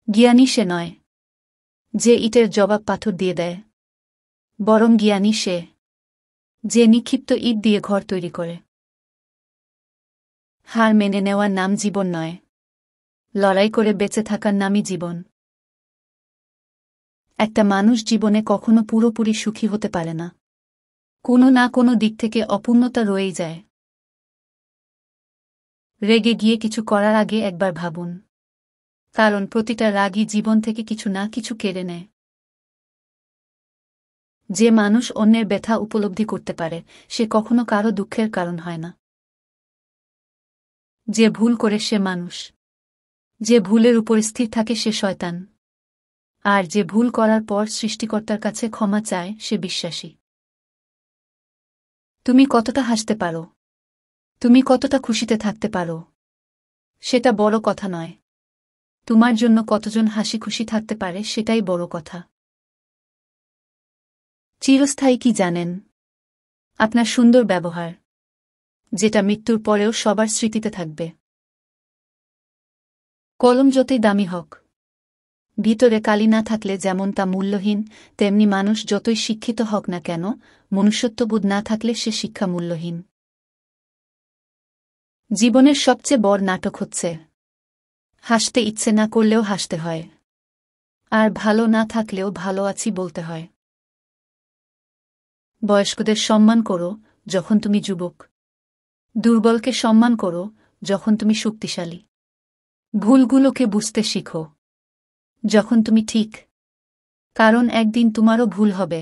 জ্ঞানী সে নয় যে ইটের জবাব পাথর দিয়ে দেয়, বরং জ্ঞানী সে যে নিক্ষিপ্ত ইট দিয়ে ঘর তৈরি করে। হার মেনে নেওয়ার নাম জীবন নয়, লড়াই করে বেঁচে থাকার নামই জীবন। একটা মানুষ জীবনে কখনো পুরোপুরি সুখী হতে পারে না, কোনো না কোনো দিক থেকে অপূর্ণতা রয়েই যায়। রেগে গিয়ে কিছু করার আগে একবার ভাবুন, কারণ প্রতিটা রাগই জীবন থেকে কিছু না কিছু কেড়ে নেয়। যে মানুষ অন্যের ব্যথা উপলব্ধি করতে পারে সে কখনো কারো দুঃখের কারণ হয় না। যে ভুল করে সে মানুষ, যে ভুলের উপর স্থির থাকে সে শয়তান, আর যে ভুল করার পর সৃষ্টিকর্তার কাছে ক্ষমা চায় সে বিশ্বাসী। তুমি কতটা হাসতে পারো, তুমি কতটা খুশিতে থাকতে পারো, সেটা বড় কথা নয়। তোমার জন্য কতজন হাসি খুশি থাকতে পারে সেটাই বড় কথা। চিরস্থায়ী কি জানেন? আপনার সুন্দর ব্যবহার, যেটা মৃত্যুর পরেও সবার স্মৃতিতে থাকবে। কলম যতই দামি হোক, ভিতরে কালি না থাকলে যেমন তা মূল্যহীন, তেমনি মানুষ যতই শিক্ষিত হোক না কেন, মনুষ্যত্ববোধ না থাকলে সে শিক্ষা মূল্যহীন। জীবনের সবচেয়ে বড় নাটক হচ্ছে হাসতে ইচ্ছে না করলেও হাসতে হয়, আর ভালো না থাকলেও ভালো আছি বলতে হয়। বয়স্কদের সম্মান করো যখন তুমি যুবক, দুর্বলকে সম্মান করো যখন তুমি শক্তিশালী। ভুলগুলোকে বুঝতে শিখো যখন তুমি ঠিক, কারণ একদিন তোমারও ভুল হবে,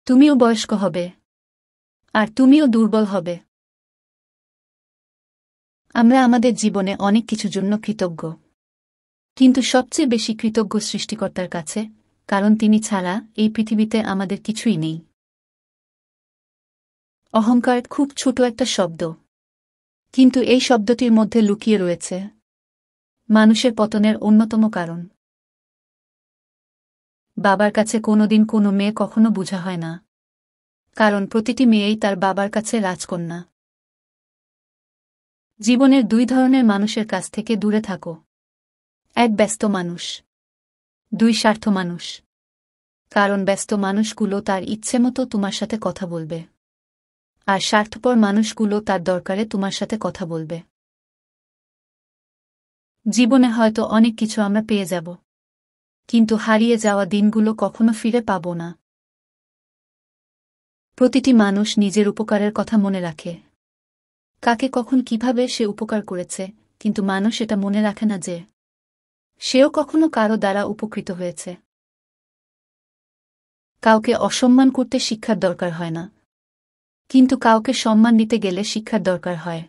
তুমিও বয়স্ক হবে, আর তুমিও দুর্বল হবে। আমরা আমাদের জীবনে অনেক কিছুর জন্য কৃতজ্ঞ, কিন্তু সবচেয়ে বেশি কৃতজ্ঞ সৃষ্টিকর্তার কাছে, কারণ তিনি ছাড়া এই পৃথিবীতে আমাদের কিছুই নেই। অহংকার খুব ছোট একটা শব্দ, কিন্তু এই শব্দটির মধ্যে লুকিয়ে রয়েছে মানুষের পতনের অন্যতম কারণ। বাবার কাছে কোনোদিন কোনো মেয়ে কখনো বোঝা হয় না, কারণ প্রতিটি মেয়েই তার বাবার কাছে রাজকন্যা। জীবনের দুই ধরনের মানুষের কাছ থেকে দূরে থাকো, এক ব্যস্ত মানুষ, দুই স্বার্থ মানুষ। কারণ ব্যস্ত মানুষগুলো তার ইচ্ছেমতো তোমার সাথে কথা বলবে, আর স্বার্থপর মানুষগুলো তার দরকারে তোমার সাথে কথা বলবে। জীবনে হয়তো অনেক কিছু আমরা পেয়ে যাব, কিন্তু হারিয়ে যাওয়া দিনগুলো কখনো ফিরে পাব না। প্রতিটি মানুষ নিজের উপকারের কথা মনে রাখে, কাকে কখন কিভাবে সে উপকার করেছে, কিন্তু মানুষ এটা মনে রাখে না যে সেও কখনো কারো দ্বারা উপকৃত হয়েছে। কাউকে অসম্মান করতে শিক্ষার দরকার হয় না, কিন্তু কাউকে সম্মান দিতে গেলে শিক্ষার দরকার হয়,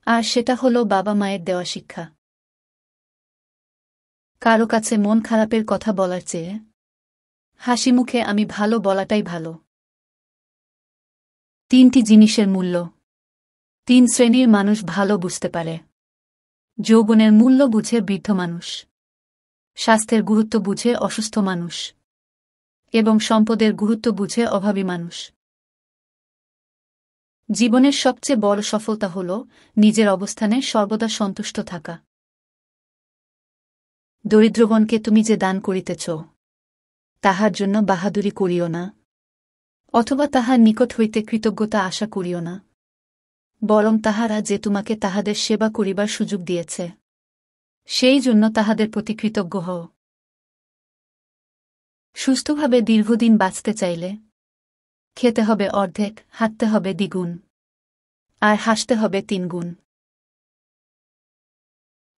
আর সেটা হলো বাবা মায়ের দেওয়া শিক্ষা। কারো কাছে মন খারাপের কথা বলার চেয়ে হাসি মুখে আমি ভালো বলাটাই ভালো। 3টি জিনিসের মূল্য 3 শ্রেণীর মানুষ ভালো বুঝতে পারে। যৌবনের মূল্য বুঝে বৃদ্ধ মানুষ, স্বাস্থ্যের গুরুত্ব বুঝে অসুস্থ মানুষ, এবং সম্পদের গুরুত্ব বুঝে অভাবী মানুষ। জীবনের সবচেয়ে বড় সফলতা হল নিজের অবস্থানে সর্বদা সন্তুষ্ট থাকা। দরিদ্রগণকে তুমি যে দান করিতেছ, তাহার জন্য বাহাদুরি করিও না, অথবা তাহার নিকট হইতে কৃতজ্ঞতা আশা করিও না, বরং তাহারা যে তোমাকে তাহাদের সেবা করিবার সুযোগ দিয়েছে, সেই জন্য তাহাদের প্রতি কৃতজ্ঞ হও। সুস্থভাবে দীর্ঘদিন বাঁচতে চাইলে খেতে হবে অর্ধেক, হাঁটতে হবে দ্বিগুণ, আর হাসতে হবে 3 গুণ।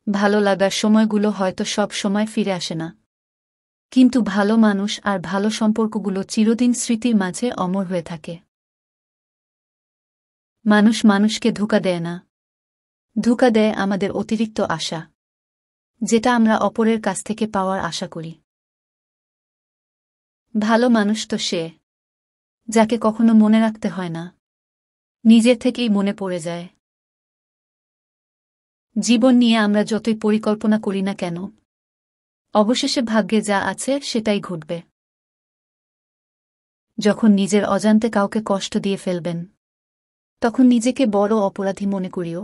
ভালো লাগার সময়গুলো হয়তো সব সময় ফিরে আসে না, কিন্তু ভালো মানুষ আর ভালো সম্পর্কগুলো চিরদিন স্মৃতির মাঝে অমর হয়ে থাকে। মানুষ মানুষকে ধোঁকা দেয় না, ধোঁকা দেয় আমাদের অতিরিক্ত আশা, যেটা আমরা অপরের কাছ থেকে পাওয়ার আশা করি। ভালো মানুষ তো সে, যাকে কখনো মনে রাখতে হয় না, নিজের থেকেই মনে পড়ে যায়। জীবন নিয়ে আমরা যতই পরিকল্পনা করি না কেন, অবশেষে ভাগ্যে যা আছে সেটাই ঘটবে। যখন নিজের অজান্তে কাউকে কষ্ট দিয়ে ফেলবেন, তখন নিজেকে বড় অপরাধী মনে করিও,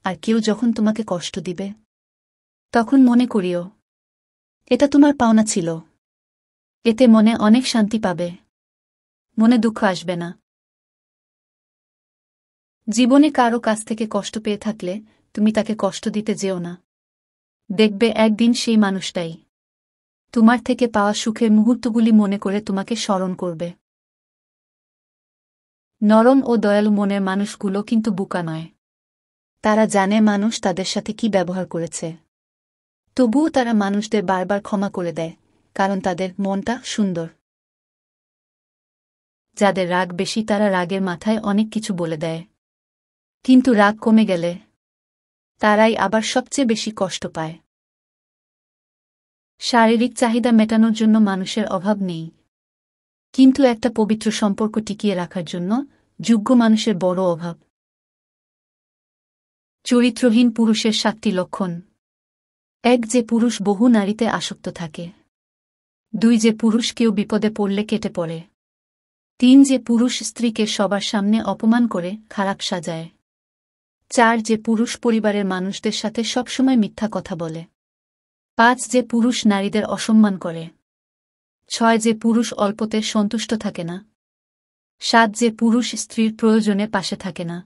আর কেউ যখন তোমাকে কষ্ট দিবে, তখন মনে করিও এটা তোমার পাওনা ছিল। এতে মনে অনেক শান্তি পাবে, মনে দুঃখ আসবে না। জীবনে কারো কাছ থেকে কষ্ট পেয়ে থাকলে তুমি তাকে কষ্ট দিতে যেও না। দেখবে একদিন সেই মানুষটাই তোমার থেকে পাওয়া সুখের মুহূর্তগুলি মনে করে তোমাকে স্মরণ করবে। নরম ও দয়ালু মনের মানুষগুলো কিন্তু বোকা নয়। তারা জানে মানুষ তাদের সাথে কি ব্যবহার করেছে, তবুও তারা মানুষদের বারবার ক্ষমা করে দেয়, কারণ তাদের মনটা সুন্দর। যাদের রাগ বেশি তারা রাগের মাথায় অনেক কিছু বলে দেয়, কিন্তু রাগ কমে গেলে তারাই আবার সবচেয়ে বেশি কষ্ট পায়। শারীরিক চাহিদা মেটানোর জন্য মানুষের অভাব নেই, কিন্তু একটা পবিত্র সম্পর্ক টিকিয়ে রাখার জন্য যোগ্য মানুষের বড় অভাব। চরিত্রহীন পুরুষের 7টি লক্ষণ। 1, যে পুরুষ বহু নারীতে আসক্ত থাকে। 2, যে পুরুষ কেউ বিপদে পড়লে কেটে পড়ে। 3, যে পুরুষ স্ত্রীকে সবার সামনে অপমান করে খারাপ সাজায়। 4, যে পুরুষ পরিবারের মানুষদের সাথে সবসময় মিথ্যা কথা বলে। 5, যে পুরুষ নারীদের অসম্মান করে। 6, যে পুরুষ অল্পতে সন্তুষ্ট থাকে না। 7, যে পুরুষ স্ত্রীর প্রয়োজনে পাশে থাকে না।